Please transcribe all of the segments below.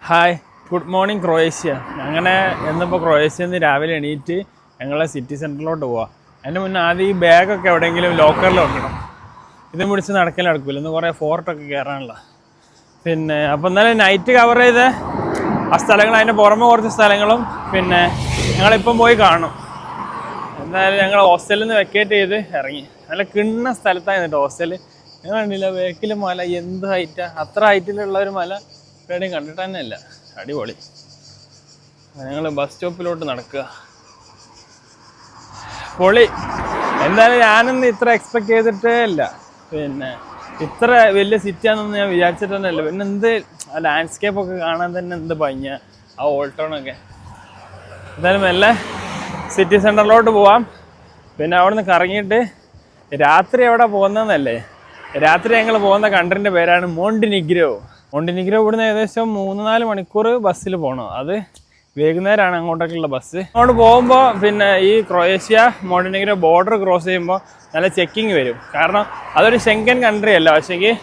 Hi, good morning Croatia. അങ്ങനെ എന്നിപ്പോൾ ക്രൊയേഷ്യയിൽ നിന്ന് രാവിലെ എണീറ്റ് ഞങ്ങളെ സിറ്റി സെൻറ്ററിലോട്ട് പോവാം. അതിന് മുന്നേ ആദ്യം ഈ ബാഗൊക്കെ എവിടെയെങ്കിലും ലോക്കറിൽ വെക്കണം. ഇത് പിടിച്ച് നടക്കില്ല, ഇന്ന് കുറേ ഫോർട്ടൊക്കെ കയറാനുള്ള. അപ്പോൾ എന്നാലും നൈറ്റ് കവർ ചെയ്ത ആ സ്ഥലങ്ങൾ, അതിൻ്റെ പുറമെ കുറച്ച് സ്ഥലങ്ങളും ഞങ്ങളിപ്പം പോയി കാണും. എന്തായാലും ഞങ്ങൾ ഹോസ്റ്റലിൽ നിന്ന് വെക്കേറ്റ് ചെയ്ത് ഇറങ്ങി. നല്ല കിണ്ണ സ്ഥലത്തായിരുന്നു ഹോസ്റ്റൽ. ഞങ്ങൾ കണ്ടില്ല ബേക്കിൽ മല, എന്ത് ഹൈറ്റാണ്! അത്ര ഹൈറ്റിലുള്ള ഒരു മല എവിടെയും കണ്ടിട്ട് തന്നെ ഇല്ല. അടിപൊളി. ഞങ്ങൾ ബസ് സ്റ്റോപ്പിലോട്ട് നടക്കുക. പൊളി. എന്തായാലും ഞാനൊന്നും ഇത്ര എക്സ്പെക്ട് ചെയ്തിട്ടേ ഇല്ല. ഇത്ര വലിയ സിറ്റിയാണെന്നൊന്നും ഞാൻ വിചാരിച്ചിട്ട് തന്നെ ഇല്ല. എന്ത് ആ ലാൻഡ്സ്കേപ്പൊക്കെ കാണാൻ തന്നെ എന്ത് ഭംഗിയാണ്, ആ ഓൾഡ് ടൗണൊക്കെ. എന്തായാലും മെല്ലെ സിറ്റി സെൻറ്ററിലോട്ട് പോവാം. അവിടെ നിന്ന് കറങ്ങിയിട്ട് രാത്രി എവിടെ പോകുന്നതെന്നല്ലേ. രാത്രി ഞങ്ങൾ പോകുന്ന കൺട്രീൻ്റെ പേരാണ് മോണ്ടിനിഗ്രോ. മോണ്ടിനിഗ്രോ ഇവിടുന്ന് ഏകദേശം 3-4 മണിക്കൂർ ബസ്സിൽ പോകണം. അത് വൈകുന്നേരമാണ് അങ്ങോട്ടേക്കുള്ള ബസ്. അങ്ങോട്ട് പോകുമ്പോൾ ഈ ക്രൊയേഷ്യ മോണ്ടിനിഗ്രോ ബോർഡർ ക്രോസ് ചെയ്യുമ്പോൾ നല്ല ചെക്കിങ് വരും. കാരണം അതൊരു ഷെങ്കൻ കൺട്രി അല്ല, പക്ഷേ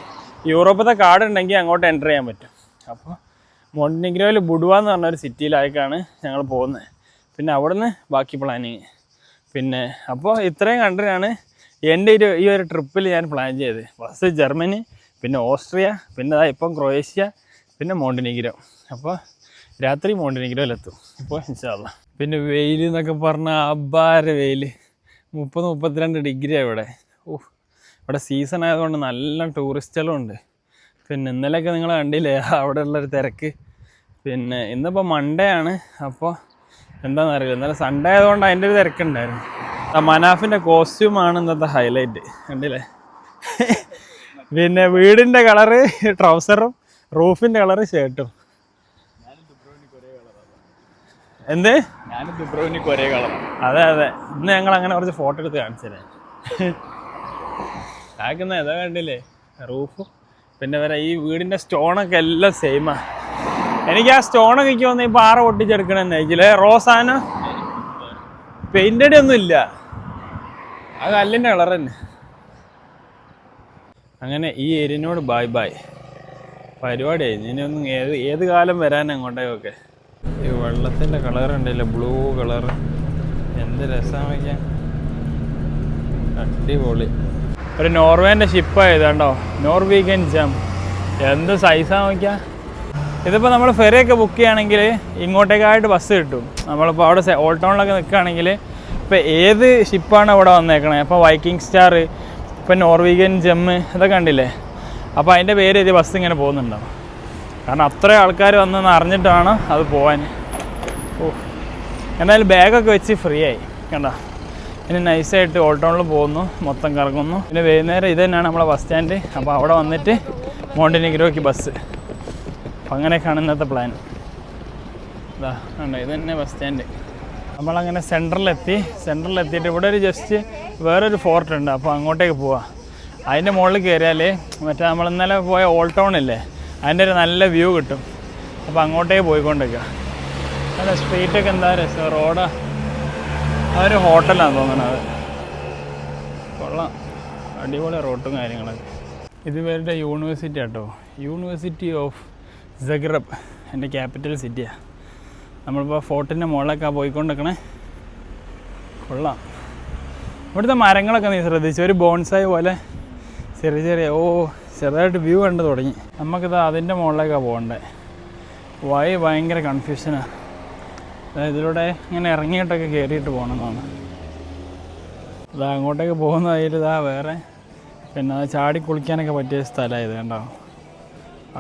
യൂറോപ്പത്തെ കാർഡ് ഉണ്ടെങ്കിൽ അങ്ങോട്ട് എൻ്റർ ചെയ്യാൻ പറ്റും. അപ്പോൾ മോണ്ടിനിഗ്രോയിൽ ബുഡുവ എന്ന് പറഞ്ഞൊരു സിറ്റിയിലേക്കാണ് ഞങ്ങൾ പോകുന്നത്. അവിടുന്ന് ബാക്കി പ്ലാനിങ്. അപ്പോൾ ഇത്രയും കൺട്രിയാണ് എൻ്റെ ഈ ഒരു ട്രിപ്പിൽ ഞാൻ പ്ലാൻ ചെയ്ത്. ഫസ്റ്റ് ജർമ്മനി, ഓസ്ട്രിയ, ഇപ്പം ക്രൊയേഷ്യ, മോണ്ടിനിഗ്രോ. അപ്പോൾ രാത്രി മോണ്ടിനിഗ്രോയിലെത്തും ഇപ്പോൾ ഇൻഷാ അല്ലാഹ്. വെയിൽ എന്നൊക്കെ പറഞ്ഞാൽ അപാര വെയിൽ. 30-32 ഡിഗ്രിയാണ് ഇവിടെ. ഇവിടെ സീസൺ ആയതുകൊണ്ട് നല്ല ടൂറിസ്റ്റുകളും ഉണ്ട്. ഇന്നലെയൊക്കെ നിങ്ങൾ കണ്ടില്ലേ അവിടെ ഉള്ളൊരു തിരക്ക്. ഇന്നിപ്പോൾ മൺഡേ ആണ്. അപ്പോൾ എന്താണെന്നറിയില്ല, ഇന്നലെ സൺഡേ ആയതുകൊണ്ട് അതിൻ്റെ ഒരു തിരക്കുണ്ടായിരുന്നു. മനാഫിൻ്റെ കോസ്റ്റ്യൂമാണ് ഇന്നത്തെ ഹൈലൈറ്റ്. കണ്ടില്ലേ? വീടിൻ്റെ കളറ് ട്രൗസറും, റൂഫിൻ്റെ കളറ് ഷർട്ടും. എന്ത്? ഞാനും ദുബ്രോവിനിക്ക് ഒരേ കളർ. അതെ. ഇന്ന് ഞങ്ങൾ അങ്ങനെ കുറച്ച് ഫോട്ടോ എടുത്ത് കാണിച്ചതേ. ആക്കുന്ന ഏതാ കണ്ടില്ലേ? റൂഫും വരെ ഈ വീടിൻ്റെ സ്റ്റോണൊക്കെ എല്ലാം സെയിമാ. എനിക്ക് ആ സ്റ്റോണൊക്കെ എനിക്ക് വന്ന് ഈ പാറ പൊട്ടിച്ചെടുക്കണമെന്ന് വെച്ചില്ലേ. റോസാന പെയിൻറ്റഡ് ഒന്നും ഇല്ല, ആ കല്ലിൻ്റെ കളർ തന്നെ. അങ്ങനെ ഈ ഏരിയനോട് ബൈ പരിപാടിയായി. ഇനിയൊന്നും ഏത് കാലം വരാൻ അങ്ങോട്ടേക്കൊക്കെ. ഈ വെള്ളത്തിൻ്റെ കളർ ഉണ്ടല്ലോ, ബ്ലൂ കളർ. എന്ത് രസം വയ്ക്കാൻ, അടിപൊളി. ഒരു നോർവേൻ്റെ ഷിപ്പായത് കണ്ടോ, നോർവീഗൻ ജം. എന്ത് സൈസാണ് നോക്കിയാൽ. ഇതിപ്പോൾ നമ്മൾ ഫെറിയൊക്കെ ബുക്ക് ചെയ്യുകയാണെങ്കിൽ ഇങ്ങോട്ടേക്കായിട്ട് ബസ് കിട്ടും. നമ്മളിപ്പോൾ അവിടെ ഓൾഡ് ടൗണിലൊക്കെ നിൽക്കുകയാണെങ്കിൽ ഇപ്പോൾ ഏത് ഷിപ്പാണ് ഇവിടെ വന്നേക്കണേ. അപ്പോൾ വൈക്കിംഗ് സ്റ്റാർ, നോർവീഗൻ ജെമ്മ്, ഇതൊക്കെ കണ്ടില്ലേ. അപ്പോൾ അതിൻ്റെ പേര് ഇത് ബസ് ഇങ്ങനെ പോകുന്നുണ്ടാവും. കാരണം അത്രയും ആൾക്കാർ വന്നെന്ന് അറിഞ്ഞിട്ടാണ് അത് പോകാൻ. എന്തായാലും ബാഗൊക്കെ വെച്ച് ഫ്രീ ആയി കണ്ടോ. ഇനി നൈസായിട്ട് ഓൾഡ് ടൗണിൽ പോകുന്നു, മൊത്തം കറങ്ങുന്നു. വൈകുന്നേരം ഇത് തന്നെയാണ് നമ്മളെ ബസ് സ്റ്റാൻഡ്. അപ്പോൾ അവിടെ വന്നിട്ട് മോണ്ടിനിഗ്രോയ്ക്ക് ബസ്. അപ്പോൾ അങ്ങനെയൊക്കെയാണ് ഇന്നത്തെ പ്ലാൻ. ഇതാ കണ്ടോ, ഇത് തന്നെ ബസ് സ്റ്റാൻഡ്. നമ്മളങ്ങനെ സെൻറ്ററിലെത്തിയിട്ട് ഇവിടെ ഒരു ജസ്റ്റ് വേറൊരു ഫോർട്ട് ഉണ്ട്. അപ്പോൾ അങ്ങോട്ടേക്ക് പോവാം. അതിൻ്റെ മുകളിൽ കയറിയാൽ നമ്മൾ ഇന്നലെ പോയ ഓൾഡ് ടൗൺ ഇല്ലേ, അതിൻ്റെ ഒരു നല്ല വ്യൂ കിട്ടും. അപ്പോൾ അങ്ങോട്ടേക്ക് പോയിക്കൊണ്ടിരിക്കുക. അല്ല സ്ട്രീറ്റൊക്കെ എന്താ രസം, റോഡാ. അതൊരു ഹോട്ടലാണ് തോന്നണത്. കൊള്ളാം, അടിപൊളി റോഡും കാര്യങ്ങളൊക്കെ. ഇത് ഇവരുടെ യൂണിവേഴ്സിറ്റി ആട്ടോ, യൂണിവേഴ്സിറ്റി ഓഫ് സഗ്രബ്, എൻ്റെ ക്യാപിറ്റൽ സിറ്റിയാണ്. നമ്മളിപ്പോൾ ഫോർട്ടിൻ്റെ മുകളിലൊക്കെ പോയിക്കൊണ്ടിരിക്കണേ. കൊള്ളാം. ഇവിടുത്തെ മരങ്ങളൊക്കെ നീ ശ്രദ്ധിച്ചു, ഒരു ബോൺസായി പോലെ ചെറിയ ചെറുതായിട്ട് വ്യൂ കണ്ടു തുടങ്ങി. നമുക്കിത് അതിൻ്റെ മുകളിലേക്കാണ് പോകണ്ടേ. ഭയങ്കര കൺഫ്യൂഷനാണ്. അതായത് ഇതിലൂടെ ഇങ്ങനെ ഇറങ്ങിയിട്ടൊക്കെ കയറിയിട്ട് പോകണമെന്നാണ്. ഇതാ അങ്ങോട്ടേക്ക് പോകുന്ന അതിൽ ഇതാ വേറെ അത് ചാടി കുളിക്കാനൊക്കെ പറ്റിയ സ്ഥലമായത് കണ്ടോ.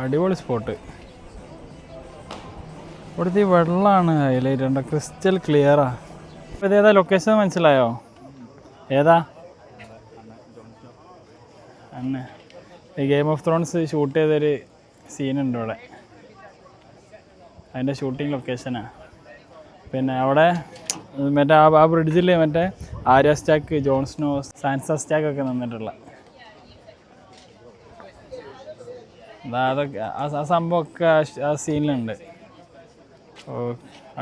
അടിപൊളി സ്പോട്ട്. ഇവിടുത്തെ ഈ വെള്ളമാണ് ഹൈലൈറ്റ്. കണ്ടോ, ക്രിസ്റ്റൽ ക്ലിയറാണ്. അപ്പോൾ ഇതേതാ ലൊക്കേഷൻ മനസ്സിലായോ? ഏതാ? അന്നെ ഈ ഗെയിം ഓഫ് ത്രോൺസ് ഷൂട്ട് ചെയ്തൊരു സീനുണ്ട് ഇവിടെ. അതിൻ്റെ ഷൂട്ടിംഗ് ലൊക്കേഷനാണ്. അവിടെ ആ ബ്രിഡ്ജിൽ Arya Stark, Jon Snow, Sansa സ്റ്റാക്കൊക്കെ നിന്നിട്ടുള്ള അതൊക്കെ ആ സംഭവമൊക്കെ ആ സീനിലുണ്ട്.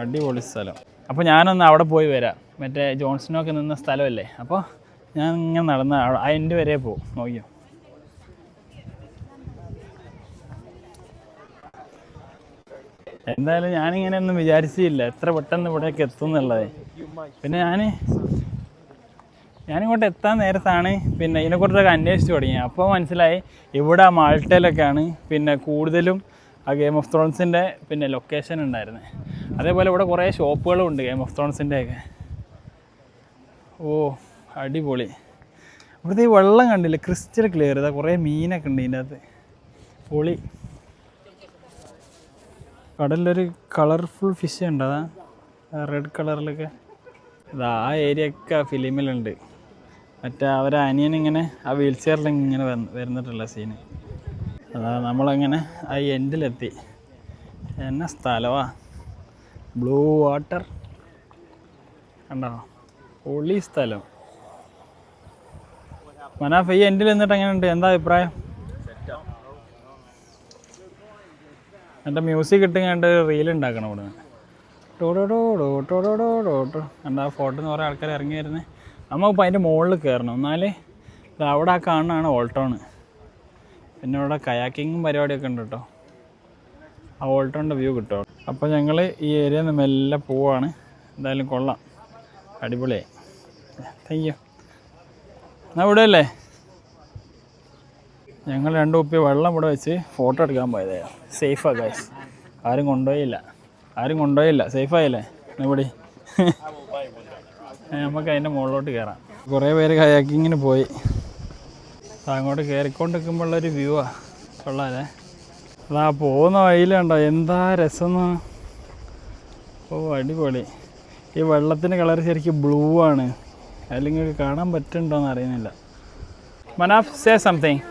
അടിപൊളി സ്ഥലം. അപ്പോൾ ഞാനൊന്ന് അവിടെ പോയി വരാം. ജോൺ സ്നോ ഒക്കെ നിന്ന സ്ഥലമല്ലേ. അപ്പോൾ ഞാൻ ഇങ്ങനെ നടന്ന് അതിൻ്റെ വരെ പോകും. നോക്കിയോ. എന്തായാലും ഞാനിങ്ങനെയൊന്നും വിചാരിച്ചില്ല എത്ര പെട്ടെന്ന് ഇവിടേക്ക് എത്തും എന്നുള്ളത്. പിന്നെ ഞാനിങ്ങോട്ട് എത്താൻ നേരത്താണ് പിന്നെ ഇതിനെക്കുറിച്ചൊക്കെ അന്വേഷിച്ച് തുടങ്ങിയത്. അപ്പോൾ മനസ്സിലായി ഇവിടെ മാൾട്ടയിലൊക്കെയാണ് പിന്നെ കൂടുതലും ആ ഗെയിം ഓഫ് ത്രോൺസിൻ്റെ പിന്നെ ലൊക്കേഷൻ ഉണ്ടായിരുന്നത്. അതേപോലെ ഇവിടെ കുറേ ഷോപ്പുകളും ഉണ്ട് ഗെയിം ഓഫ് ത്രോൺസിൻ്റെയൊക്കെ. ഓ അടിപൊളി. ഇവിടുത്തെ ഈ വെള്ളം കണ്ടില്ലേ, ക്രിസ്റ്റൽ ക്ലിയർ. ഇതാ കുറേ മീനൊക്കെ ഉണ്ട് ഇതിൻ്റെ അകത്ത്. പൊളി. കടലിലൊരു കളർഫുൾ ഫിഷ് ഉണ്ട്, അതാ റെഡ് കളറിലൊക്കെ. ഇതാ ആ ഏരിയ ഒക്കെ ഫിലിമിലുണ്ട്. മറ്റേ അവരെ അനിയനിങ്ങനെ ആ വീൽ ചെയറിലിങ്ങനെ വരുന്നിട്ടുള്ള സീന്. അതാ നമ്മളങ്ങനെ ആ എൻഡിലെത്തി. എന്ന സ്ഥലമാ, ബ്ലൂ വാട്ടർ കണ്ടോ, പൊളി സ്ഥലം. മനാഫ് ഈ എൻഡിൽ നിന്നിട്ട് എങ്ങനെ ഉണ്ട്, എന്താ അഭിപ്രായം? എൻ്റെ മ്യൂസിക് ഇട്ടുകൊണ്ട് റീലുണ്ടാക്കണം ഇവിടെ നിന്ന്. ടോടോടോടോ കണ്ട ആ ഫോട്ടോ എന്ന് കുറേ ആൾക്കാർ ഇറങ്ങി വരുന്നത്. നമുക്കിപ്പോൾ അതിൻ്റെ മുകളിൽ കയറണം, എന്നാൽ അവിടെ ആ കാണുന്നതാണ് ഓൾഡ് ടൗൺ. പിന്നെ ഇവിടെ കയാക്കിങ്ങും പരിപാടിയൊക്കെ ഉണ്ട് കേട്ടോ. ആ ഓൾഡ് ടൗണിൻ്റെ വ്യൂ കിട്ടും. അപ്പോൾ ഞങ്ങൾ ഈ ഏരിയയിൽ നിന്ന് മെല്ലെ പോവാണ്. എന്തായാലും കൊള്ളാം, അടിപൊളിയായി. Thank you. എന്നാൽ ഇവിടെ അല്ലേ ഞങ്ങൾ 2 കുപ്പി വെള്ളം ഇവിടെ വെച്ച് ഫോട്ടോ എടുക്കാൻ പോയതായിരുന്നു. സേഫാണ് ഗൈസ്, ആരും കൊണ്ടുപോയില്ല. സേഫായില്ലേ ഇവിടെ? നമുക്ക് അതിൻ്റെ മുകളിലോട്ട് കയറാം. കുറേ പേര് കയാക്കിങ്ങിന് പോയി. അങ്ങോട്ട് കയറിക്കൊണ്ടിരിക്കുമ്പോഴുള്ളൊരു വ്യൂവാണ്, കൊള്ളാല്ലേ. അതാ പോകുന്ന വഴിയിലുണ്ടോ എന്താ രസം. ഓ അടിപൊളി. ഈ വെള്ളത്തിൻ്റെ കളർ ശരിക്കും ബ്ലൂ ആണ്. അല്ലെങ്കിൽ കാണാൻ പറ്റുന്നുണ്ടോയെന്ന് അറിയുന്നില്ല. Manaf, say something.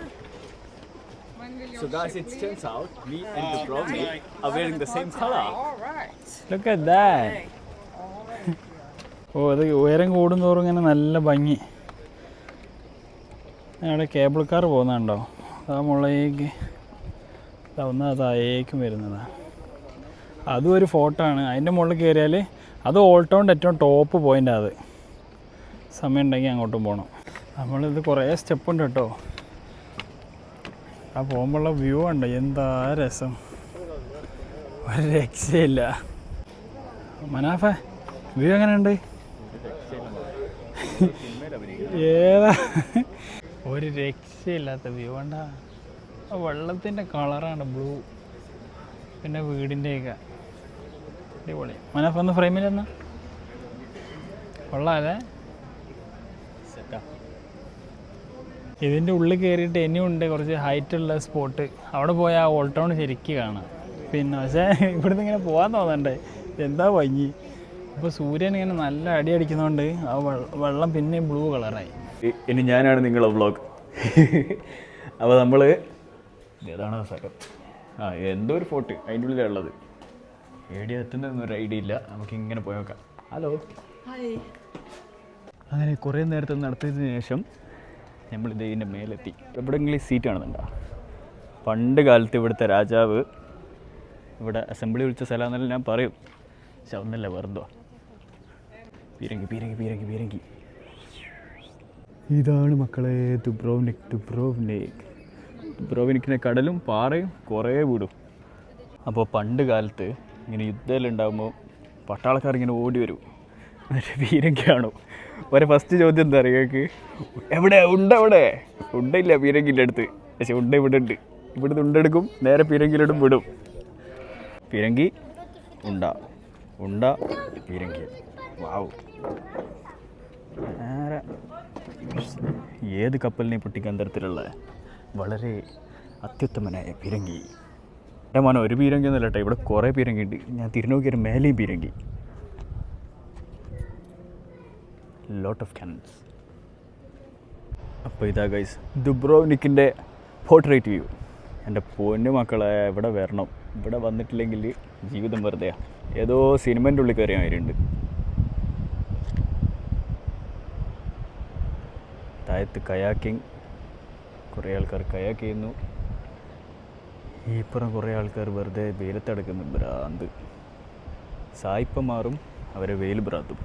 So guys, it turns out me and Dubrovnik are wearing the same color. Look at that. ഓ അത് ഉയരം കൂടുന്തോറും ഇങ്ങനെ നല്ല ഭംഗി. അവിടെ കേബിൾ കാർ പോകുന്നുണ്ടോ? ആ മുകളിലേക്ക് താഴേക്കും വരുന്നതാണ്. അതും ഒരു ഫോട്ടോ ആണ്. അതിൻ്റെ മുകളിൽ കയറിയാൽ അത് ഓൾഡ് ടൗണിൻ്റെ ഏറ്റവും ടോപ്പ് പോയിൻ്റ്. അത് സമയം ഉണ്ടെങ്കിൽ അങ്ങോട്ടും പോകണം. നമ്മളിത് കുറേ സ്റ്റെപ്പ് ഉണ്ട് കേട്ടോ. ആ പോകുമ്പോഴുള്ള വ്യൂ ഉണ്ട്, എന്താ രസം, ഒരു രക്ഷയില്ല. മനാഫേ, വ്യൂ എങ്ങനെയുണ്ട്? ഏതാ, ഒരു രക്ഷയില്ലാത്ത വ്യൂ വേണ്ട. ആ വെള്ളത്തിൻ്റെ കളറാണ് ബ്ലൂ, പിന്നെ വീടിൻ്റെയൊക്കെ അടിപൊളി. മനാഫ് ഒന്ന് ഫ്രെയിമിൽ എന്നാ കൊള്ളാല്ലേ. ഇതിൻ്റെ ഉള്ളിൽ കയറിയിട്ട് ഇനിയുണ്ട് കുറച്ച് ഹൈറ്റുള്ള സ്പോട്ട്. അവിടെ പോയാൽ ആ ഓൾഡ് ടൗൺ ശരിക്കും കാണാം. പിന്നെ പക്ഷേ ഇവിടുന്ന് ഇങ്ങനെ പോകാൻ തോന്നണ്ടേ, എന്താ ഭംഗി. ഇപ്പോൾ സൂര്യൻ ഇങ്ങനെ നല്ല അടി അടിക്കുന്നതുകൊണ്ട് ആ വെള്ളം പിന്നെ ബ്ലൂ കളറായി. ഇനി ഞാനാണ് നിങ്ങളെ വ്ളോഗ്. അപ്പോൾ നമ്മൾ ഏതാണ് സ്ഥലം, എന്തോ ഒരു ഫോർട്ട് അതിൻ്റെ ഉള്ളിലുള്ളത്. എവിടെ എത്തുന്നതെന്നൊരു ഐഡിയ ഇല്ല. നമുക്കിങ്ങനെ പോയി നോക്കാം. ഹലോ, അങ്ങനെ കുറേ നേരത്തെ നടത്തിയതിന് ശേഷം നമ്മളിത് ഇതിൻ്റെ മേലെത്തി. എവിടെയെങ്കിലും സീറ്റ് കാണുന്നുണ്ടോ? പണ്ട് കാലത്ത് ഇവിടുത്തെ രാജാവ് ഇവിടെ അസംബ്ലി വിളിച്ച സ്ഥലമാണെന്നല്ല ഞാൻ പറയും. പക്ഷെ ഒന്നല്ല, വെറുതെ പീരങ്കി. ഇതാണ് മക്കളെ ദുബ്രോവ്നിക്കിനെ കടലും പാറയും കുറേ വീടും. അപ്പോൾ പണ്ട് കാലത്ത് ഇങ്ങനെ യുദ്ധമെല്ലാം ഉണ്ടാകുമ്പോൾ പട്ടാളക്കാർ ഇങ്ങനെ ഓടി വരും. എന്നിട്ട് പീരങ്കി കാണും. ഒരു ഫസ്റ്റ് ചോദ്യം എന്താ അറിയാക്ക്, ഉണ്ടയില്ല പീരങ്കിൻ്റെ അടുത്ത്. പക്ഷെ ഇവിടെ ഉണ്ട്. ഇവിടുന്ന് ഉണ്ടെടുക്കും, നേരെ പീരങ്കിയിലിടും, വിടും. പീരങ്കി ഉണ്ട പീരങ്കി. വാവ്, നേരെ ഏത് കപ്പലിനെ പൊട്ടിക്കാൻ തരത്തിലുള്ള വളരെ അത്യുത്തമനായ പീരങ്കി. എൻ്റെ മോനെ ഒരു പീരങ്കി ഒന്നുമല്ല കേട്ടോ, ഇവിടെ കുറേ പീരങ്കി ഉണ്ട്. ഞാൻ തിരുനോക്കിയൊരു മേലെയും പീരങ്കി. Lot of cannons. അപ്പോൾ ഇതാ ഗൈസ് ദുബ്രോവ്നിക്കിൻ്റെ പോർട്രേറ്റ് വ്യൂ. എൻ്റെ പൊന്നു മക്കളെ, ഇവിടെ വരണം. ഇവിടെ വന്നിട്ടില്ലെങ്കിൽ ജീവിതം വെറുതെയാണ്. ഏതോ സിനിമൻ്റെ ഉള്ളിൽ കയറിയ മാതിരിയുണ്ട്. താഴത്ത് കയാക്കിങ്, കുറേ ആൾക്കാർ കയാക്ക് ചെയ്യുന്നു. ഈ ഇപ്പുറം കുറേ ആൾക്കാർ വെറുതെ വെയിലത്തടക്കുന്നു. ഭ്രാന്ത് സായിപ്പന്മാരും അവരെ വെയിൽ ഭ്രാന്തും.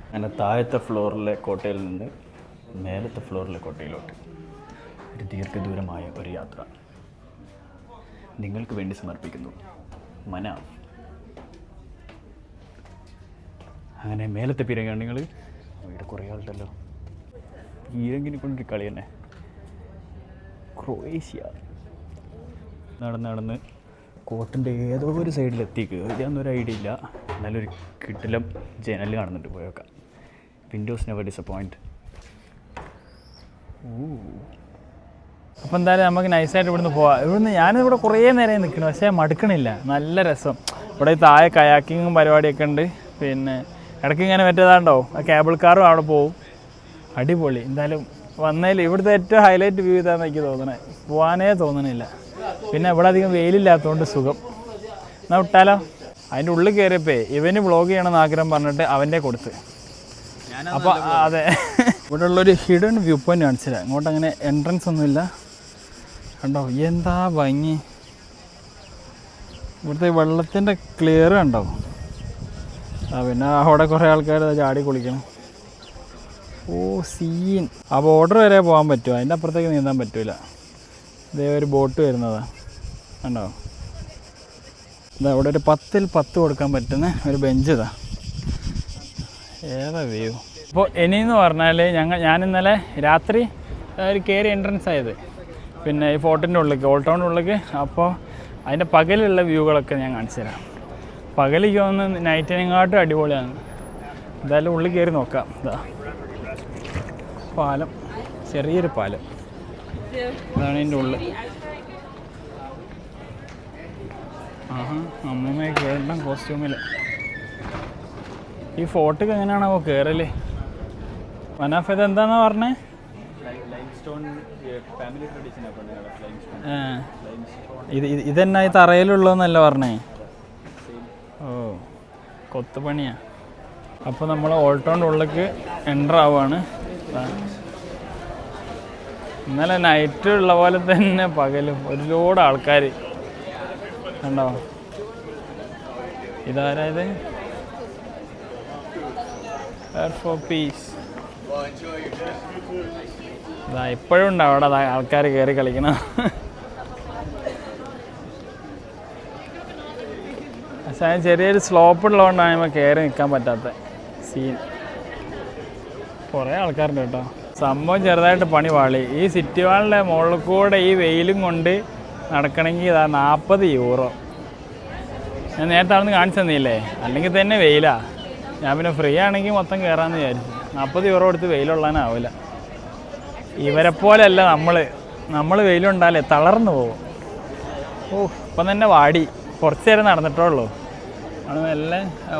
അങ്ങനെ താഴത്തെ ഫ്ലോറിലെ കോട്ടയിൽ നിന്ന് മേലത്തെ ഫ്ലോറിലെ കോട്ടയിലോട്ട് ഒരു ദീർഘദൂരമായ ഒരു യാത്ര നിങ്ങൾക്ക് വേണ്ടി സമർപ്പിക്കുന്നു മനാഫ്. അങ്ങനെ മേലത്തെ പീരങ്കിയാണ് നിങ്ങൾ. ഇവിടെ കുറേ ആളുണ്ടല്ലോ. പീരങ്കിനെ കൊണ്ടൊരു കളി തന്നെ. ക്രൊയേഷ്യ. നടന്ന് കോട്ടിൻ്റെ ഏതോ ഒരു സൈഡിലെത്തിക്ക്. ഇതൊന്നൊരു ഐഡിയ ഇല്ല. നല്ലൊരു കിട്ടിലും ജനൽ കാണുന്നുണ്ട്. പോയേക്കാം. Windows never disappoint. അപ്പോൾ എന്തായാലും നമുക്ക് നൈസായിട്ട് ഇവിടുന്ന് പോവാം. ഞാനിവിടെ കുറേ നേരം നിൽക്കണം, പക്ഷേ മടുക്കണില്ല. നല്ല രസം. ഇവിടെ താഴെ കയാക്കിങ്ങും പരിപാടിയൊക്കെ ഉണ്ട്. പിന്നെ ഇടയ്ക്ക് ഇങ്ങനെ മറ്റേതാണ്ടോ ആ കേബിൾ കാറും അവിടെ പോവും. അടിപൊളി. എന്തായാലും വന്നതിൽ ഇവിടുത്തെ ഏറ്റവും ഹൈലൈറ്റ് വ്യൂ ഇതാണെന്ന് എനിക്ക് തോന്നണേ. പോകാനേ തോന്നണില്ല. പിന്നെ ഇവിടെ അധികം വെയിലില്ലാത്തതുകൊണ്ട് സുഖം. എന്നാൽ വിട്ടാലോ? അതിൻ്റെ ഉള്ളിൽ കയറിയപ്പോൾ ഇവന് വ്ളോഗ് ചെയ്യണമെന്ന് ആഗ്രഹം പറഞ്ഞിട്ട് അവൻ്റെ കൊടുത്ത്. അപ്പോൾ അതെ, ഇവിടെ ഉള്ളൊരു ഹിഡൻ വ്യൂ പോയിൻ്റ് കാണിച്ചില്ല. ഇങ്ങോട്ട് അങ്ങനെ എൻട്രൻസ് ഒന്നുമില്ല. കണ്ടോ എന്താ ഭംഗി. ഇവിടുത്തെ വെള്ളത്തിൻ്റെ ക്ലിയർ കണ്ടോ. പിന്നെ അവിടെ കുറേ ആൾക്കാർ ചാടി കുളിക്കണം. ഓ സീൻ. ആ ബോർഡർ വരെ പോകാൻ പറ്റുമോ? അതിൻ്റെ അപ്പുറത്തേക്ക് നീന്താൻ പറ്റില്ല. ഇതേ ഒരു ബോട്ട് വരുന്നതാണ് കണ്ടോ. ഇതാ ഇവിടെ ഒരു 10ൽ 10 കൊടുക്കാൻ പറ്റുന്ന ഒരു ബെഞ്ച് ഇതാ. ഏതാ വ്യൂ. അപ്പോൾ ഇനിയെന്ന് പറഞ്ഞാൽ ഞാൻ ഇന്നലെ രാത്രി ഒരു കയറി എൻട്രൻസ് ആയത് പിന്നെ ഈ ഫോർട്ടിൻ്റെ ഉള്ളിലേക്ക്, ഓൾഡ് ടൗണിൻ്റെ ഉള്ളിലേക്ക്. അപ്പോൾ അതിൻ്റെ പകലുള്ള വ്യൂകളൊക്കെ ഞാൻ കാണിച്ചു തരാം. പകലിക്ക് തോന്നുന്നു നൈറ്റിനെങ്ങാട്ടും അടിപൊളിയാണ്. എന്തായാലും ഉള്ളിൽ കയറി നോക്കാം. ഇതാ പാലം, ചെറിയൊരു പാലം. ഇതാണ് ഇതിൻ്റെ ഉള്ളിൽ. അമ്മമ്മയെ കയറണം കോസ്റ്റ്യൂമിൽ. ഈ ഫോർട്ടിക്ക് എങ്ങനെയാണോ കയറല്? മനാഫ് ഇത് എന്താന്നാ പറഞ്ഞേ? ഇതെന്നാ ഈ തറയിലുള്ളതെന്നല്ല പറഞ്ഞേ? ഓ കൊത്തുപണിയാ. അപ്പോൾ നമ്മൾ ഓൾഡ് ടൗണിൻ്റെ ഉള്ളിലേക്ക് എൻ്റർ ആവുകയാണ്. ഇന്നലെ നൈറ്റ് ഉള്ള പോലെ തന്നെ പകലും ഒരുപാട് ആൾക്കാർ കണ്ടോ. ഇതാരായത്? Four piece. ഇതാ ഇപ്പോഴും ഉണ്ട് അവിടെ ആൾക്കാർ കയറി കളിക്കണം. പക്ഷേ ചെറിയൊരു സ്ലോപ്പ് ഉള്ളതുകൊണ്ടാണ് നമ്മൾ കയറി നിൽക്കാൻ പറ്റാത്ത സീൻ. കുറേ ആൾക്കാരുണ്ട് കേട്ടോ. സംഭവം ചെറുതായിട്ട് പണി പാളി. ഈ സിറ്റി വാളിൻ്റെ മുകളിൽ കൂടെ ഈ വെയിലും കൊണ്ട് നടക്കണമെങ്കിൽ ഇതാ 40 യൂറോ. ഞാൻ നേരത്തെ അവിടെ നിന്ന് കാണിച്ചു തന്നില്ലേ? അല്ലെങ്കിൽ തന്നെ വെയിലാ. ഞാൻ പിന്നെ ഫ്രീ ആണെങ്കിൽ മൊത്തം കയറാമെന്ന് വിചാരിച്ചു. 40 യൂറോ കൊടുത്ത് വെയിലുള്ളതിനാവില്ല. ഇവരെ പോലെയല്ല നമ്മൾ വെയിലുണ്ടാലേ തളർന്നു പോകും. ഓ ഇപ്പം തന്നെ വാടി. കുറച്ച് നേരം നടന്നിട്ടുള്ളൂ. അവിടെ നല്ല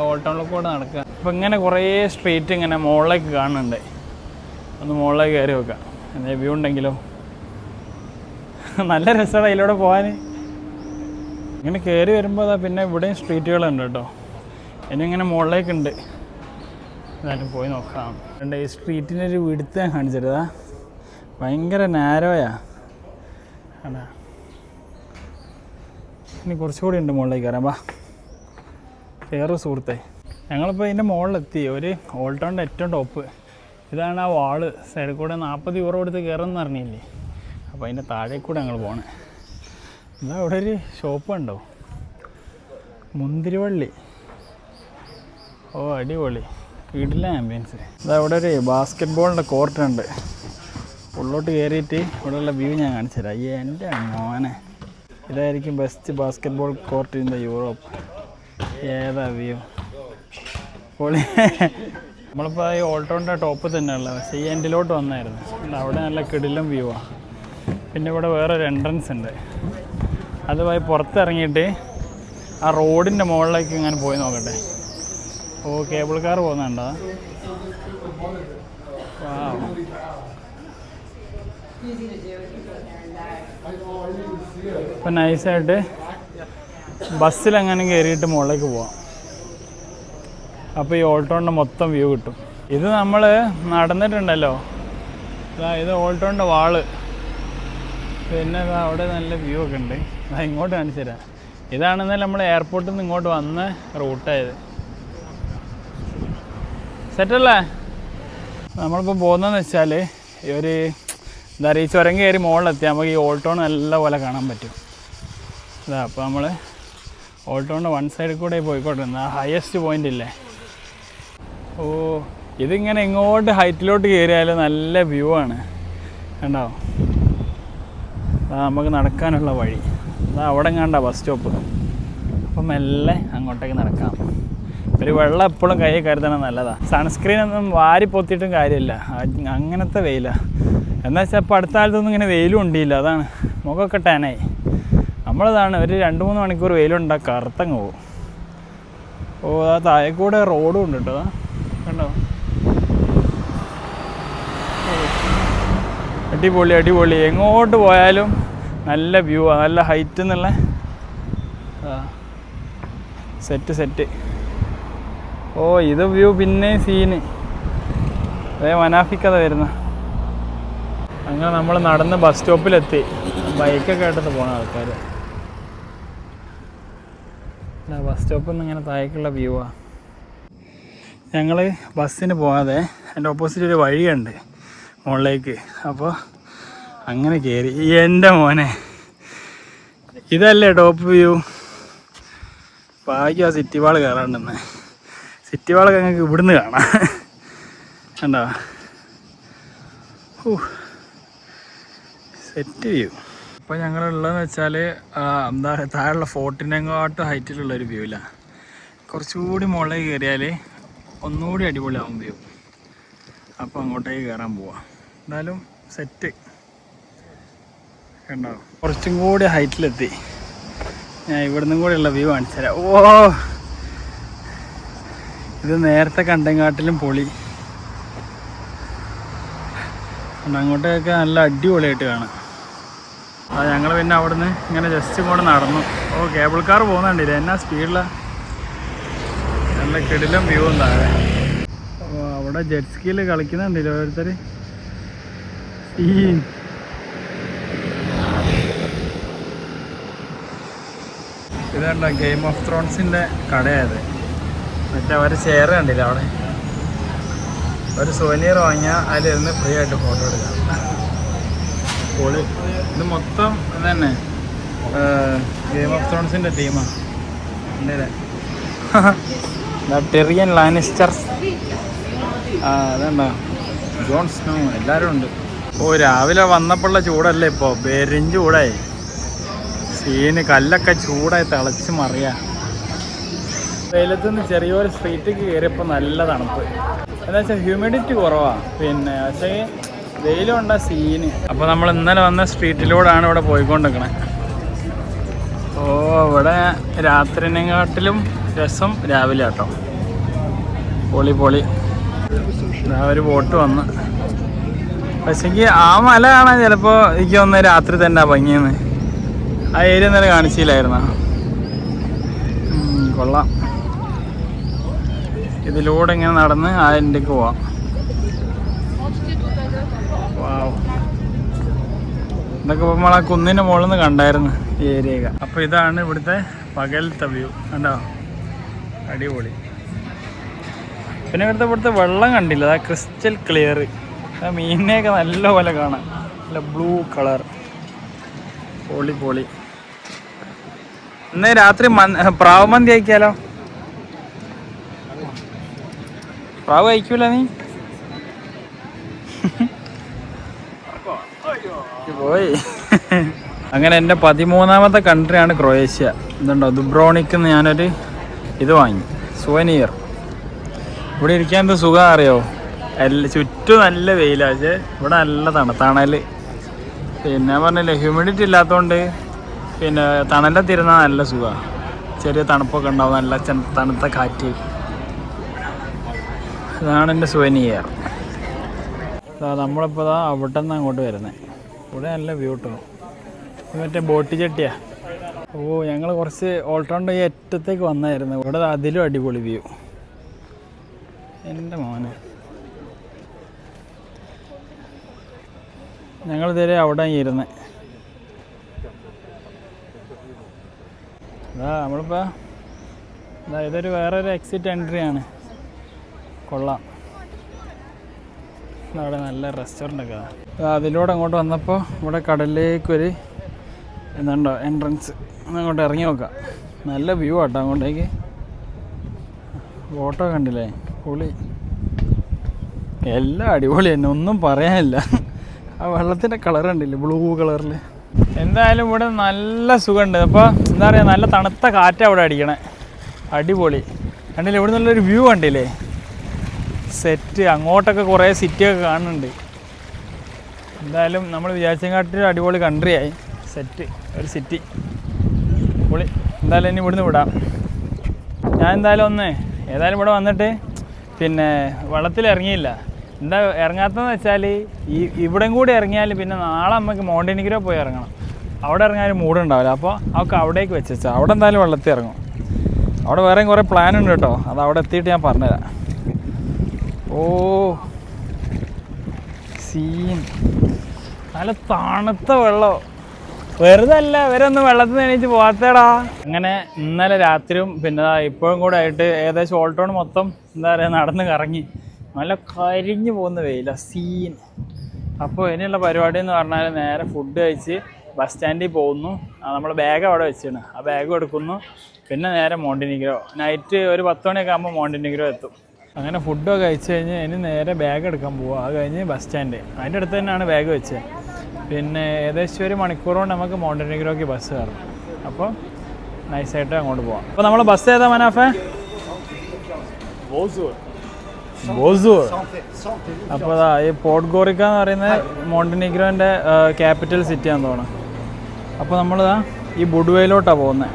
ഓൾഡ് ടൗണിൽ കൂടെ നടക്കുക. അപ്പം ഇങ്ങനെ കുറേ സ്ട്രീറ്റ് ഇങ്ങനെ മുകളിലേക്ക് കാണുന്നുണ്ട്. ഒന്ന് മുകളിലേക്ക് കയറി വെക്കാം. എന്താ വ്യൂ ഉണ്ടെങ്കിലോ. നല്ല രസമാണ് അതിലൂടെ പോകാൻ. ഇങ്ങനെ കയറി വരുമ്പോൾ അതാ പിന്നെ ഇവിടെയും സ്ട്രീറ്റുകളുണ്ട് കേട്ടോ. ഇനി ഇങ്ങനെ മുകളിലേക്കുണ്ട്. എന്തായാലും പോയി നോക്കാം. ഈ സ്ട്രീറ്റിനൊരു വിടുത്ത് ഞാൻ കാണിച്ചിരുതാ. ഭയങ്കര നാരോയാ. അതാ ഇനി കുറച്ചുകൂടി ഉണ്ട് മുകളിലേക്ക് കയറാം. വാ കയറ് സുഹൃത്തെ. ഞങ്ങളിപ്പോൾ ഇതിൻ്റെ മുകളിലെത്തി. ഒരു ഓൾഡ് ടൗണിൻ്റെ ഏറ്റവും ടോപ്പ് ഇതാണ്. ആ വാള് സൈഡിൽ കൂടെ 40 യൂറോ കൊടുത്ത് കയറുമെന്ന് അറിഞ്ഞില്ലേ? അപ്പോൾ അതിൻ്റെ താഴെ കൂടെ ഞങ്ങൾ പോകണേ. ഇതാ അവിടെ ഒരു ഷോപ്പ് ഉണ്ടോ, മുന്തിരിവള്ളി. ഓ അടിപൊളി, വീട്ടിലെ ആംബിയൻസ്. ഇതാ ഇവിടെ ഒരു ബാസ്കറ്റ് ബോളിൻ്റെ കോർട്ടുണ്ട്. ഉള്ളോട്ട് കയറിയിട്ട് ഇവിടെയുള്ള വ്യൂ ഞാൻ കാണിച്ചു തരാം. അയ്യേ എൻ്റെ മോനെ, ഇതായിരിക്കും best basket ball court in the Europe. ഏതാ വ്യൂ പൊളി. നമ്മളിപ്പോൾ ഈ ഓൾഡ് ടൗണിൻ്റെ ടോപ്പ് തന്നെയുള്ളത്. പക്ഷേ ഈ എൻഡിലോട്ട് വന്നായിരുന്നു. അവിടെ നല്ല കിടിലം വ്യൂ ആണ്. പിന്നെ ഇവിടെ വേറൊരു എൻട്രൻസ് ഉണ്ട്. അത് പോയി പുറത്തിറങ്ങിയിട്ട് ആ റോഡിൻ്റെ മുകളിലേക്ക് ഇങ്ങനെ പോയി നോക്കട്ടെ. ഓ കേബിൾ കാർ പോകുന്നുണ്ടോ? ഇപ്പം നൈസായിട്ട് ബസ്സിലെങ്ങനെ കയറിയിട്ട് മുകളിലേക്ക് പോവാം. അപ്പോൾ ഈ ഓൾഡ് ടൗണിൻ്റെ മൊത്തം വ്യൂ കിട്ടും. ഇത് നമ്മൾ നടന്നിട്ടുണ്ടല്ലോ. ഇത് ഓൾഡ് ടൗണിൻ്റെ വാള്. പിന്നെ അവിടെ നല്ല വ്യൂ ഒക്കെ ഉണ്ട്. ഇങ്ങോട്ട് കാണിച്ചു തരാം. ഇതാണെന്നാൽ നമ്മൾ എയർപോർട്ടിൽ നിന്ന് ഇങ്ങോട്ട് വന്ന റൂട്ടായത്. സെറ്റല്ലേ? നമ്മളിപ്പോൾ പോകുന്നതെന്ന് വെച്ചാൽ ഒരു എന്താ പറയുക, ഈ ചുരം കയറി മുകളിലെത്തി നമുക്ക് ഈ ഓൾഡ് ടൗൺ നല്ല പോലെ കാണാൻ പറ്റും. ഇതാ അപ്പോൾ നമ്മൾ ഓൾട്ടോൻ്റെ വൺ സൈഡിൽ കൂടെ പോയിക്കോട്ടിരുന്നത് ആ ഹയസ്റ്റ് പോയിൻ്റ് ഇല്ലേ. ഓ ഇതിങ്ങനെ ഇങ്ങോട്ട് ഹൈറ്റിലോട്ട് കയറിയാൽ നല്ല വ്യൂ ആണ്. കണ്ടോ, നമുക്ക് നടക്കാനുള്ള വഴി അതാ അവിടെ കണ്ട ബസ് സ്റ്റോപ്പ്. അപ്പം മെല്ലെ അങ്ങോട്ടേക്ക് നടക്കാം. ഒരു വെള്ളം എപ്പോഴും കയ്യിൽ കരുതണം, നല്ലതാണ്. സൺസ്ക്രീനൊന്നും വാരി പൊത്തിയിട്ടും കാര്യമില്ല, അങ്ങനത്തെ വെയിലാണ്. എന്താ വെച്ചാൽ ഇപ്പോൾ അടുത്ത കാലത്തൊന്നും ഇങ്ങനെ വെയിലും ഉണ്ടില്ല, അതാണ് മുഖമൊക്കെ ടാനായി. നമ്മളതാണ് ഒരു 2-3 മണിക്കൂർ വെയിലുണ്ടാകും, കറുത്തങ്ങ് പോകും. ഓ ആ താഴെ കൂടെ റോഡും ഉണ്ട് കേട്ടോ, കണ്ടോ. അടിപൊളി അടിപൊളി, എങ്ങോട്ട് പോയാലും നല്ല വ്യൂ ആണ്, നല്ല ഹൈറ്റ് എന്നുള്ള സെറ്റ്. ഓ ഇത് വ്യൂ പിന്നെ സീന് അതേ മനാഫിക്കഥ വരുന്ന. അങ്ങനെ നമ്മൾ നടന്ന് ബസ് സ്റ്റോപ്പിലെത്തി. ബൈക്കൊക്കെ ആയിട്ടത് പോണ ആൾക്കാർ. ബസ് സ്റ്റോപ്പിൽ നിന്ന് ഇങ്ങനെ താഴേക്കുള്ള വ്യൂവാണ്. ഞങ്ങൾ ബസ്സിന് പോകാതെ എൻ്റെ ഓപ്പോസിറ്റ് ഒരു വഴിയുണ്ട് മുകളിലേക്ക്. അപ്പോൾ അങ്ങനെ കയറി. എൻ്റെ മോനെ ഇതല്ലേ ടോപ്പ് വ്യൂ. ഭാഗ്യം ആ സിറ്റി വാൾ കയറാണ്ടെന്ന്. സിറ്റി വാളൊക്കെ ഞങ്ങൾക്ക് ഇവിടുന്ന് കാണാം, കണ്ടോ. Set view. ഇപ്പോൾ ഞങ്ങളുള്ളതെന്ന് വെച്ചാൽ എന്താ താഴെയുള്ള ഫോർട്ടിനെങ്ങാട്ടും ഹൈറ്റിലുള്ളൊരു വ്യൂ ഇല്ല, കുറച്ചുകൂടി മുകളിലേക്ക് കയറിയാൽ ഒന്നുകൂടി അടിപൊളിയാവും വ്യൂ. അപ്പോൾ അങ്ങോട്ടേക്ക് കയറാൻ പോവാം. എന്നാലും സെറ്റ് കണ്ടോ, കുറച്ചും കൂടി ഹൈറ്റിലെത്തി. ഞാൻ ഇവിടുന്നും കൂടെയുള്ള വ്യൂ കാണിച്ചു തരാം. ഓ ഇത് നേരത്തെ കണ്ടെങ്കാട്ടിലും പൊളി. അങ്ങോട്ടേക്ക് നല്ല അടിപൊളിയായിട്ട് കാണാം. ഞങ്ങൾ പിന്നെ അവിടുന്ന് ഇങ്ങനെ ജസ്റ്റ് ഇങ്ങോട്ട് നടന്നു. ഓ കേബിൾ കാർ പോകുന്നുണ്ടില്ല, എന്നാ സ്പീഡിലാണ്. നല്ല കിടിലം വ്യൂ താഴെ. അപ്പോൾ അവിടെ ജെറ്റ് സ്കീയിൽ കളിക്കുന്നുണ്ടല്ലോ ഓരോരുത്തർ. ഇതുണ്ടോ ഗെയിം ഓഫ് ത്രോൺസിൻ്റെ കടയായത്. മറ്റേ അവർ ചെയർ കണ്ടില്ല അവിടെ, ഒരു സോനിയർ വാങ്ങിയാൽ അതിലിരുന്ന് ഫ്രീ ആയിട്ട് ഫോട്ടോ എടുക്കാം. പൊളി. ഇത് മൊത്തം ഇത് തന്നെ ഗെയിം ഓഫ് ത്രോൺസിൻ്റെ ടീമാണ്. ഉണ്ടല്ലേ ടെറിയൻ ലാനിസ്റ്റർസ്, അതുണ്ടോ ജോൺ സ്നോ, എല്ലാവരും ഉണ്ട്. ഓ രാവിലെ വന്നപ്പോഴുള്ള ചൂടല്ലേ ഇപ്പോൾ, പെരും ചൂടായി. സീന് കല്ലൊക്കെ ചൂടായി തിളച്ച് മറിയാ. വെയിലത്തുനിന്ന് ചെറിയൊരു സ്ട്രീറ്റിക്ക് കയറിയപ്പോൾ നല്ല തണുപ്പ്. എന്താ വെച്ചാൽ ഹ്യൂമിഡിറ്റി കുറവാണ്, പിന്നെ പക്ഷേ വെയിലുണ്ട സീന്. അപ്പോൾ നമ്മൾ ഇന്നലെ വന്ന സ്ട്രീറ്റിലൂടെയാണ് ഇവിടെ പോയിക്കൊണ്ടിരിക്കണേ. ഓ ഇവിടെ രാത്രിനെക്കാട്ടിലും രസം രാവിലെ കേട്ടോ. പൊളി പൊളി. ഒരു ബോട്ട് വന്ന്, പക്ഷേക്ക് ആ മല കാണാൻ ചിലപ്പോൾ എനിക്ക് ഒന്ന് രാത്രി തന്നെ ഭംഗിയെന്ന്. ആ ഏരിയ ഇന്നലെ കാണിച്ചില്ലായിരുന്നോ. കൊള്ളാം. ഇതിലൂടെ ഇങ്ങനെ നടന്ന് ആ എൻ്റെക്ക് പോവാം. വാവ്, ഇതൊക്കെ നമ്മൾ ആ കുന്നിൻ്റെ മുകളിൽ നിന്ന് കണ്ടായിരുന്നു ഈ ഏരിയയൊക്കെ. അപ്പോൾ ഇതാണ് ഇവിടുത്തെ പകലത്തെ വ്യൂ, കണ്ടോ. അടിപൊളി. പിന്നെ ഇവിടുത്തെ വെള്ളം കണ്ടില്ല, അതാ ക്രിസ്റ്റൽ ക്ലിയർ. ആ മീനിനെയൊക്കെ നല്ല പോലെ കാണാം, നല്ല ബ്ലൂ കളർ. പൊളി പൊളി. ഇന്ന് രാത്രി പ്രാവ് മന്തി കഴിക്കാലോ. പ്രാവ് കഴിക്കൂല നീ? പോയി. അങ്ങനെ എൻ്റെ 13ാമത്തെ കൺട്രിയാണ് ക്രൊയേഷ്യ. ഇതുണ്ടോ ദുബ്രോണിക്കിൽ നിന്ന് ഞാനൊരു ഇത് വാങ്ങി, സുവനിയർ. ഇവിടെ ഇരിക്കാൻ എന്ത് സുഖം അറിയോ. ചുറ്റും നല്ല വെയിലാണ്, പക്ഷേ ഇവിടെ നല്ല തണൽ. പിന്നെ പറഞ്ഞില്ലേ ഹ്യൂമിഡിറ്റി ഇല്ലാത്തതുകൊണ്ട് പിന്നെ തണലത്തിരുന്നാൽ നല്ല സുഖമാണ്. ചെറിയ തണുപ്പൊക്കെ ഉണ്ടാവും, നല്ല തണുത്ത കാറ്റ്. ഇതാണ് എൻ്റെ സുവനിയർ. നമ്മളിപ്പോൾ അവിടെ നിന്ന് അങ്ങോട്ട് വരുന്നത്. ഇവിടെ നല്ല വ്യൂ കിട്ടും. മറ്റേ ബോട്ട് ചട്ടിയാ. ഓ ഞങ്ങൾ കുറച്ച് ഓൾട്ടോണ്ട് ഈ അറ്റത്തേക്ക് വന്നായിരുന്നു. ഇവിടെ അതിലും അടിപൊളി വ്യൂ. എൻ്റെ മോനെ, ഞങ്ങളിതുവരെ അവിടെ ഇരുന്ന്. നമ്മളിപ്പോൾ ഇതൊരു വേറൊരു എക്സിറ്റ് എൻട്രിയാണ്. കൊള്ളാം. അവിടെ നല്ല റെസ്റ്റോറൻ്റൊക്കെ. അതിലൂടെ അങ്ങോട്ട് വന്നപ്പോൾ ഇവിടെ കടലിലേക്കൊരു എന്തുണ്ടോ എൻട്രൻസ്. അങ്ങോട്ട് ഇറങ്ങി നോക്കാം. നല്ല വ്യൂ ആട്ടോ അങ്ങോട്ടേക്ക്. ഫോട്ടോ കണ്ടില്ലേ, പൊളി. എല്ലാം അടിപൊളി തന്നെ, ഒന്നും പറയാനില്ല. ആ വെള്ളത്തിൻ്റെ കളർ കണ്ടില്ലേ, ബ്ലൂ കളറിൽ. എന്തായാലും ഇവിടെ നല്ല സുഖമുണ്ട്. അപ്പോൾ എന്താ പറയുക, നല്ല തണുത്ത കാറ്റാണ് അവിടെ അടിക്കണേ. അടിപൊളി കണ്ടില്ലേ, ഇവിടെ നല്ലൊരു വ്യൂ കണ്ടില്ലേ, സെറ്റ്. അങ്ങോട്ടൊക്കെ കുറേ സിറ്റിയൊക്കെ കാണുന്നുണ്ട്. എന്തായാലും നമ്മൾ വിചാരിച്ചതിനെക്കാട്ടിലും അടിപൊളി കൺട്രിയായി. സെറ്റ് ഒരു സിറ്റി പൊളി. എന്തായാലും ഇനി ഇവിടുന്ന് വിടാം. ഞാൻ ഏതായാലും ഇവിടെ വന്നിട്ട് പിന്നെ വെള്ളത്തിൽ ഇറങ്ങിയില്ല. എന്താ ഇറങ്ങാത്തതെന്ന് വെച്ചാൽ ഇവിടെയും കൂടി ഇറങ്ങിയാൽ പിന്നെ നാളെ നമുക്ക് മോണ്ടിനിഗ്രോ പോയി ഇറങ്ങണം. അവിടെ ഇറങ്ങാൻ മൂടുണ്ടാവില്ല. അപ്പോൾ അവർക്ക് അവിടേക്ക് വെച്ചാൽ അവിടെ എന്തായാലും വെള്ളത്തിൽ ഇറങ്ങും. അവിടെ വേറെയും കുറേ പ്ലാൻ ഉണ്ട് കേട്ടോ, അത് അവിടെ എത്തിയിട്ട് ഞാൻ പറഞ്ഞുതരാം. ഓ സീൻ, നല്ല തണുത്ത വെള്ളം. വെറുതെ അല്ല ഇവരൊന്നും വെള്ളത്തിൽ നിന്ന് എണീച്ച് പോകാത്തേടാ. അങ്ങനെ ഇന്നലെ രാത്രിയും പിന്നെ ഇപ്പോഴും കൂടെ ആയിട്ട് ഏകദേശം ഓൾ ടൗൺ മൊത്തം എന്താ പറയുക നടന്ന് കറങ്ങി. നല്ല കരിഞ്ഞു പോകുന്ന വെയില സീൻ. അപ്പോൾ ഇനിയുള്ള പരിപാടി എന്ന് പറഞ്ഞാൽ നേരെ ഫുഡ് കഴിച്ച് ബസ് സ്റ്റാൻഡിൽ പോകുന്നു. നമ്മൾ ബാഗ് അവിടെ വെച്ചാണ്, ആ ബാഗ് എടുക്കുന്നു. പിന്നെ നേരെ മോണ്ടിനിഗ്രോ. നൈറ്റ് ഒരു 10 മണിയൊക്കെ ആകുമ്പോൾ മോണ്ടിനിഗ്രോ എത്തും. അങ്ങനെ ഫുഡൊക്കെ കഴിച്ച് കഴിഞ്ഞ് ഇനി നേരെ ബാഗ് എടുക്കാൻ പോവുക. അത് കഴിഞ്ഞ് ബസ് സ്റ്റാൻഡ്, അതിൻ്റെ അടുത്ത് തന്നെയാണ് ബാഗ് വെച്ചത്. പിന്നെ ഏകദേശം ഒരു മണിക്കൂർ കൊണ്ട് നമുക്ക് മോണ്ടിനിഗ്രോയ്ക്ക് ബസ് കയറും. അപ്പോൾ നൈസായിട്ട് അങ്ങോട്ട് പോവാം. അപ്പോൾ നമ്മൾ ബസ് ഏതാ മനാഫേ? ബോസൂർ. അപ്പോൾ അതാ ഈ പോഡ്ഗോറിക്ക എന്ന് പറയുന്നത് മോണ്ടിനിഗ്രോൻ്റെ ക്യാപിറ്റൽ സിറ്റിയാണെന്ന് തോന്നുന്നു. അപ്പോൾ നമ്മളിതാ ഈ ബുഡുവയിലോട്ടാണ് പോകുന്നത്.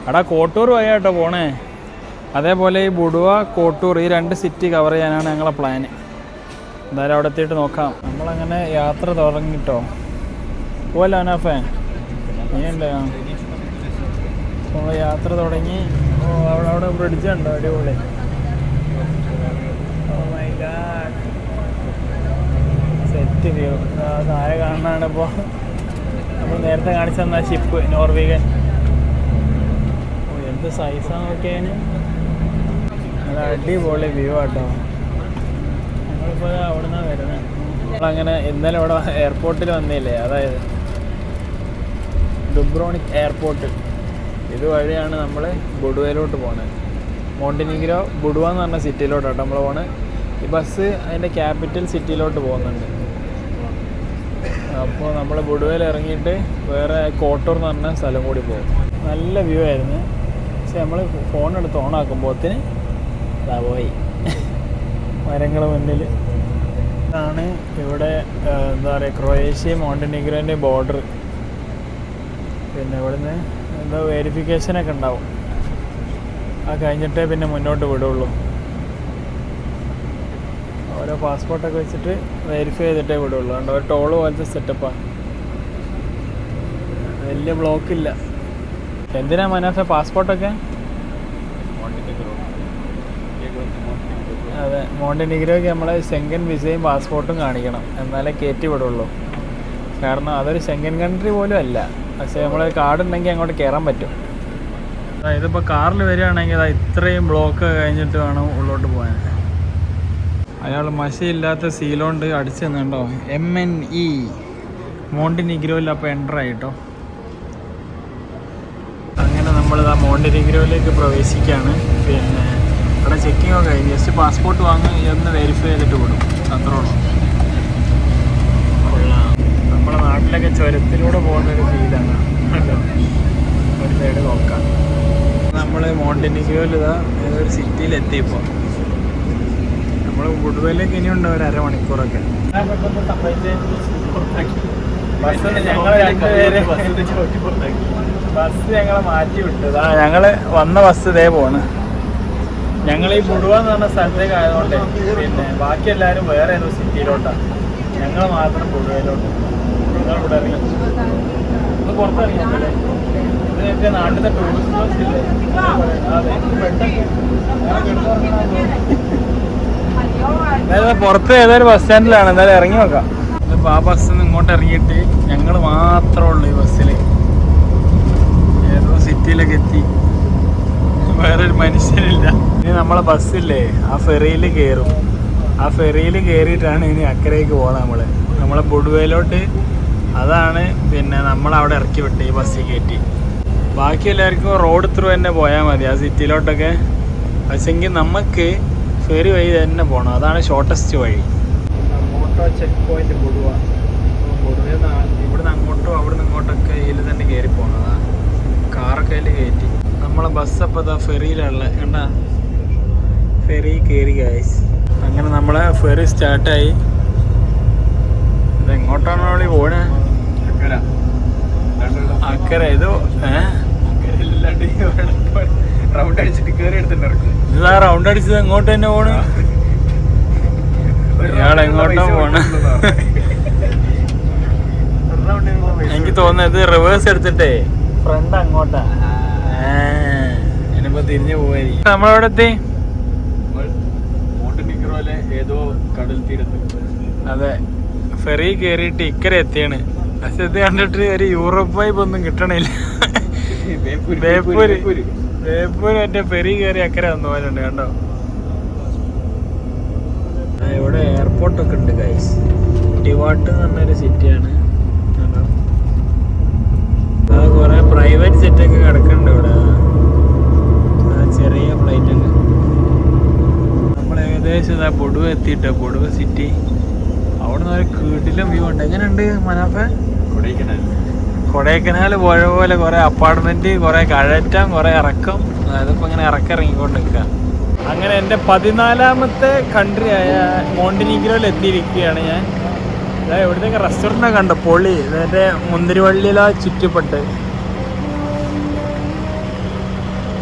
അവിടെ കോട്ടൂർ വഴിയാട്ടോ പോണേ. അതേപോലെ ഈ ബുഡുവ, കോട്ടൂർ ഈ 2 സിറ്റി കവർ ചെയ്യാനാണ് ഞങ്ങളെ പ്ലാന്. എന്തായാലും അവിടെ എത്തിയിട്ട് നോക്കാം. നമ്മളങ്ങനെ യാത്ര തുടങ്ങിട്ടോ. പോവല്ലോ അനാഫേ, നീ ഉണ്ട്. നമ്മൾ യാത്ര തുടങ്ങി. അവിടെ ബ്രിഡ്ജ് ഉണ്ടോ, അടിപൊളി. Oh my God, set view. താഴെ കാണാനാണ് ഇപ്പോൾ നമ്മൾ നേരത്തെ കാണിച്ചു തന്ന ഷിപ്പ്, നോർവീഗൻ. ഓ എന്ത് സൈസാണ് നോക്കിയതിന്. നല്ല അടിപൊളി വ്യൂ ആട്ടോ. നമ്മളിപ്പോൾ അവിടെ നിന്നാണ് വരുന്നത്. നമ്മളങ്ങനെ ഇന്നലെ ഇവിടെ എയർപോർട്ടിൽ വന്നില്ലേ, അതായത് ഡുബ്രോണിക് എയർപോർട്ട്. ഇതുവഴിയാണ് നമ്മൾ ബുഡുവയിലോട്ട് പോകുന്നത്. മോണ്ടിനിഗ്രോ ബുഡുവ എന്ന് പറഞ്ഞ സിറ്റിയിലോട്ടാണ് നമ്മൾ പോകുന്നത്. ഈ ബസ് അതിൻ്റെ ക്യാപിറ്റൽ സിറ്റിയിലോട്ട് പോകുന്നുണ്ട്. അപ്പോൾ നമ്മൾ ബുഡുവയിൽ ഇറങ്ങിയിട്ട് വേറെ കോട്ടൂർ എന്ന് പറഞ്ഞ സ്ഥലം കൂടി പോകും. നല്ല വ്യൂ ആയിരുന്നു. പക്ഷെ നമ്മൾ ഫോൺ എടുത്ത് ഓണാക്കുമ്പോഴത്തിന് ഇതാ പോയി മരങ്ങൾ മുന്നിൽ. ഇതാണ് ഇവിടെ എന്താ പറയുക, ക്രൊയേഷ്യയും മോണ്ടിനിഗ്രോൻ്റെ ബോർഡർ. പിന്നെ ഇവിടുന്ന് എന്താ വെരിഫിക്കേഷനൊക്കെ ഉണ്ടാവും. അത് കഴിഞ്ഞിട്ടേ പിന്നെ മുന്നോട്ട് വിടുള്ളൂ. ഓരോ പാസ്പോർട്ടൊക്കെ വെച്ചിട്ട് വെരിഫൈ ചെയ്തിട്ടേ വിടുള്ളൂ. അതുകൊണ്ട് ഒരു ടോള് പോലത്തെ സെറ്റപ്പാണ്. വലിയ ബ്ലോക്കില്ല. എന്തിനാ മനാഫ പാസ്പോർട്ടൊക്കെ? അതെ, മോണ്ടിനിഗ്രോയ്ക്ക് നമ്മളെ ഷെങ്കൻ വിസയും പാസ്പോർട്ടും കാണിക്കണം, എന്നാലേ കയറ്റി വിടുള്ളൂ. കാരണം അതൊരു ഷെങ്കൻ കൺട്രി പോലും അല്ല. പക്ഷേ നമ്മൾ കാർഡ് ഉണ്ടെങ്കിൽ അങ്ങോട്ട് കയറാൻ പറ്റും. ഇതിപ്പോൾ കാറിൽ വരികയാണെങ്കിൽ ഇത്രയും ബ്ലോക്ക് കഴിഞ്ഞിട്ട് വേണം ഉള്ളോട്ട് പോകാൻ. അയാൾ മശയില്ലാത്ത സീലോണ്ട് അടിച്ചു തന്നുണ്ടോ, MNE മോണ്ടിനിഗ്രോയിൽ. അപ്പോൾ എൻ്റർ ആയിട്ടോ. അങ്ങനെ നമ്മളിതാ മോണ്ടിനിഗ്രോയിലേക്ക് പ്രവേശിക്കുകയാണ്. പിന്നെ ഇവിടെ ചെക്കിംഗ് ഒക്കെ കഴിഞ്ഞ് ജസ്റ്റ് പാസ്പോർട്ട് വാങ്ങി ഒന്ന് വെരിഫൈ ചെയ്തിട്ട് വിടും, അത്രേ ഉള്ളൂ. നമ്മുടെ നാട്ടിലൊക്കെ ചുരത്തിലൂടെ പോകുന്നൊരു ഫീലാണ്. ഒരു സൈഡ് നോക്കാം. നമ്മൾ മോണ്ടിനിഗ്രോയിൽ ഇതാ ഏതൊരു സിറ്റിയിലെത്തിയപ്പോൾ. നമ്മൾ ബുഡുവയിലേക്ക് ഇനിയുണ്ട് ഒരു അരമണിക്കൂറൊക്കെ. ബസ് ഞങ്ങളെ മാറ്റി വിട്ടതാ. ഞങ്ങൾ വന്ന ബസ് ഇതേ പോണ്. ഞങ്ങൾ ഈ ബുഡുവ എന്ന് പറഞ്ഞ സ്ഥലത്തേക്ക് ആയതുകൊണ്ട് പിന്നെ ബാക്കി എല്ലാവരും വേറെ ഏതോ സിറ്റിയിലോട്ടാണ്. ഞങ്ങൾ മാത്രം ബുഡുവയിലോട്ട്. ഞങ്ങളിവിടെ ഇറങ്ങി ഒന്ന് പുറത്തിറങ്ങിയല്ലേ. ഇതിനൊക്കെ നാട്ടിലത്തെ ടൂറിസ്റ്റ് ബസ് ഇല്ലേ, അതെ എന്തായാലും പുറത്ത് ഏതൊരു ബസ് സ്റ്റാൻഡിലാണ്. എന്തായാലും ഇറങ്ങി നോക്കാം. ഇതിപ്പോൾ ആ ബസ്സിൽ നിന്ന് ഇങ്ങോട്ട് ഇറങ്ങിയിട്ട് ഞങ്ങൾ മാത്രമേ ഉള്ളൂ ഈ ബസ്സിൽ. ഏതോ സിറ്റിയിലൊക്കെ എത്തി, വേറൊരു മനുഷ്യനില്ല. ഇനി നമ്മളെ ബസ്സില്ലേ ആ ഫെറിയിൽ കയറും. ആ ഫെറിയിൽ കയറിയിട്ടാണ് ഇനി അക്കരയ്ക്ക് പോകുന്നത്. നമ്മളെ ബുഡുവയിലോട്ട്. അതാണ് പിന്നെ നമ്മളവിടെ ഇറക്കി വിട്ട് ഈ ബസ്സിൽ കയറ്റി. ബാക്കി എല്ലാവർക്കും റോഡ് ത്രൂ തന്നെ പോയാൽ മതി ആ സിറ്റിയിലോട്ടൊക്കെ. പക്ഷെങ്കിൽ നമുക്ക് ഫെറി വഴി തന്നെ പോകണം, അതാണ് ഷോർട്ടസ്റ്റ് വഴി. മോട്ടോ ചെക്ക് പോയിന്റ് ബുഡുവ. ഇവിടുന്ന് അങ്ങോട്ടോ അവിടുന്ന് ഇങ്ങോട്ടൊക്കെ ഇതിൽ തന്നെ കയറി പോകണം. അതാ കാറൊക്കെ അതിൽ കയറ്റി. നമ്മളെ ബസ് അപ്പോൾ ഇതാ ഫെറിയിലുള്ള കണ്ടാ, ഫെറി കയറി ഗൈസ്. അങ്ങനെ നമ്മളെ ഫെറി സ്റ്റാർട്ടായി. ഇതെങ്ങോട്ടാണോ അവിടെ പോണേ? അക്കരെ ഇത് റൗണ്ട് അടിച്ചിട്ട് കയറി എടുത്തിട്ടുണ്ടായിരുന്നു. ഇതാ റൗണ്ട് അടിച്ചത് എങ്ങോട്ട് തന്നെ പോണ്? ഇയാൾ എങ്ങോട്ടാ പോണ? എനിക്ക് തോന്നുന്നത് ഇത് റിവേഴ്സ് എടുത്തിട്ടേ ഫ്രണ്ട് അങ്ങോട്ടാ. ഇനിയിപ്പോ തിരിഞ്ഞു പോവായിരിക്കും. നമ്മളവിടെ എത്തി. മോണ്ടിനിഗ്രോയിലെ ഏതോ കടൽ തീരത്ത്. അതെ, ഫെറി കയറിയിട്ട് ഇക്കരെ എത്തിയാണ്. പക്ഷെ ഇത് കണ്ടിട്ട് ഒരു യൂറോപ്പ് വൈബ് ഒന്നും കിട്ടണില്ല. ബേപ്പൂര് മറ്റേ ഫെറി കയറി അക്കരെ വന്ന പോലെ ഉണ്ട് കണ്ടോ. ഇവിടെ എയർപോർട്ടൊക്കെ ഉണ്ട് ഗൈസ്. ടിവാട്ട് എന്ന് പറഞ്ഞൊരു സിറ്റിയാണ് കണ്ടോ. കുറെ പ്രൈവറ്റ് ജെറ്റൊക്കെ കിടക്കുന്നുണ്ട് ഇവിടെ. ചെറിയ ഫ്ലൈറ്റ് ഉണ്ട്. നമ്മൾ ഏകദേശം ഇതാ പൊടുവ എത്തിയിട്ടോ, പൊടുവ സിറ്റി. അവിടെ നിന്ന് ഒരു കീട്ടിലും വ്യൂ ഉണ്ട്. എങ്ങനെയുണ്ട് മനാഫെ? കൊടൈക്കനാൽ പോയ പോലെ കുറെ അപ്പാർട്ട്മെന്റ്, കുറെ കഴറ്റം, കുറെ ഇറക്കം. അതിപ്പോ ഇങ്ങനെ ഇറക്കിറങ്ങിക്കൊണ്ട് നിൽക്കുക. അങ്ങനെ എൻ്റെ 14ാമത്തെ കൺട്രി ആയ മോണ്ടിനീഗ്രോയിൽ എത്തിയിരിക്കുകയാണ് ഞാൻ. അതായത് ഇവിടുത്തെ റെസ്റ്റോറൻറ്റ് കണ്ടോ, പൊളി. ഇതിൻ്റെ മുന്തിരിവള്ളിയിലാ ചുറ്റപ്പെട്ട്.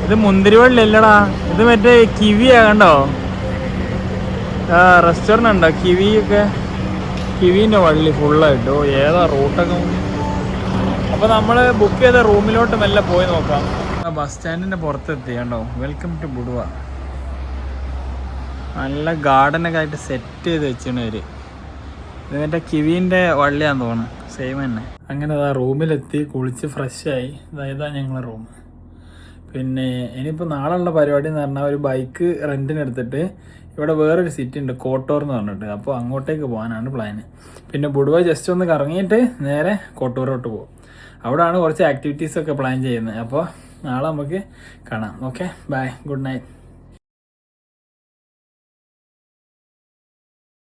ഇത് മുന്തിരിവള്ളി അല്ലടാ, ഇത് മറ്റേ കിവിയാ കണ്ടോ. ആ റെസ്റ്റോറൻറ്റ് ഉണ്ടോ കിവിയൊക്കെ, കിവീൻ്റെ വള്ളി ഫുള്ളായിട്ട്. ഓ ഏതാ റൂട്ടൊക്കെ. അപ്പോൾ നമ്മൾ ബുക്ക് ചെയ്ത റൂമിലോട്ട് മെല്ലെ പോയി നോക്കാം. ആ ബസ് സ്റ്റാൻഡിൻ്റെ പുറത്തെത്തി കണ്ടോ. Welcome to Budva. നല്ല ഗാർഡനൊക്കെ ആയിട്ട് സെറ്റ് ചെയ്ത് വെച്ചാണ് അവർ. ഇത് മറ്റേ കിവീൻ്റെ വള്ളിയാന്ന് തോന്നുന്നു, സെയിം തന്നെ. അങ്ങനെ അതാ റൂമിലെത്തി, കുളിച്ച് ഫ്രഷായി. ഇതാ ഞങ്ങളെ റൂം. പിന്നെ ഇനിയിപ്പോൾ നാളെയുള്ള പരിപാടി എന്ന് പറഞ്ഞാൽ ഒരു ബൈക്ക് റെൻറ്റിനെടുത്തിട്ട് ഇവിടെ വേറൊരു സിറ്റി ഉണ്ട് കോട്ടൂർ എന്ന് പറഞ്ഞിട്ട്, അപ്പോൾ അങ്ങോട്ടേക്ക് പോകാനാണ് പ്ലാന്. പിന്നെ ബുഡുവ ജസ്റ്റ് ഒന്ന് കറങ്ങിയിട്ട് നേരെ കോട്ടൂരോട്ട് പോകും. അവിടെയാണ് കുറച്ച് ആക്ടിവിറ്റീസൊക്കെ പ്ലാൻ ചെയ്യുന്നത്. അപ്പോൾ നാളെ നമുക്ക് കാണാം. Okay, bye, good night.